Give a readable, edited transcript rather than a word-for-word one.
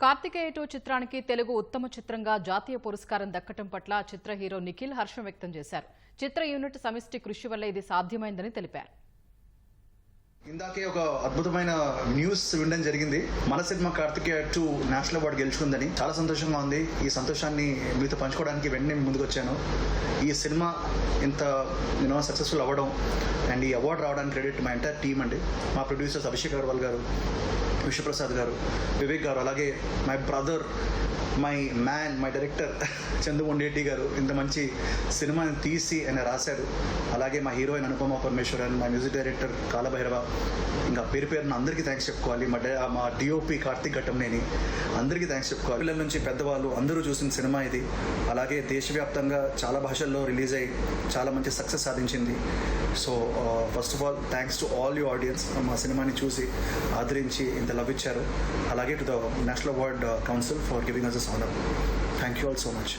కార్తికేయ 2 చిత్రానికి తెలుగు ఉత్తమ చిత్రంగా జాతీయ పురస్కారం దక్కడం పట్ల చిత్ర హీరో నిఖిల్ హర్షం వ్యక్తం చేశారు. చిత్ర యూనిట్ సమిష్టి కృషి వల్ల ఇది సాధ్యమైందని తెలిపారు. ఇందాకే ఒక అద్భుతమైన న్యూస్ వినడం జరిగింది. మన సినిమా కార్తికేయ 2 నేషనల్ అవార్డు గెలుచుకుందని. చాలా సంతోషంగా ఉంది. ఈ సంతోషాన్ని మీతో పంచుకోవడానికి వెంటనే ముందుకు వచ్చాను. ఈ సినిమా ఇంత సక్సెస్ఫుల్ అవ్వడం అండ్ ఈ అవార్డు రావడానికి క్రెడిట్ మా ఎంటైర్ టీమ్ అండి. మా ప్రొడ్యూసర్స్ అభిషేక్ అగర్వాల్ గారు, విశ్వప్రసాద్ గారు, వివేక్ గారు, అలాగే my brother, my man, my director Chandramohan Reddy గారు ఇంత మంచి సినిమాని తీసి ఆయన రాశారు. అలాగే మా హీరోయిన్ అనుపమ పరమేశ్వరన్, మా మ్యూజిక్ డైరెక్టర్ కాలభైరవ, ఇంకా పేరున అందరికీ థ్యాంక్స్ చెప్పుకోవాలి. మా డిఓపి కార్తిక్ ఘట్టంనేని అందరికీ థ్యాంక్స్ చెప్పుకోవాలి. పిల్లల నుంచి పెద్దవాళ్ళు అందరూ చూసిన సినిమా ఇది. అలాగే దేశవ్యాప్తంగా చాలా భాషల్లో రిలీజ్ అయ్యి చాలా మంచి సక్సెస్ సాధించింది. So first of all thanks to all you audience, మా సినిమాని చూసి ఆదరించి ఇంత లవ్ ఇచ్చారు. అలాగే to the national award council for giving us this honor. Thank you all so much.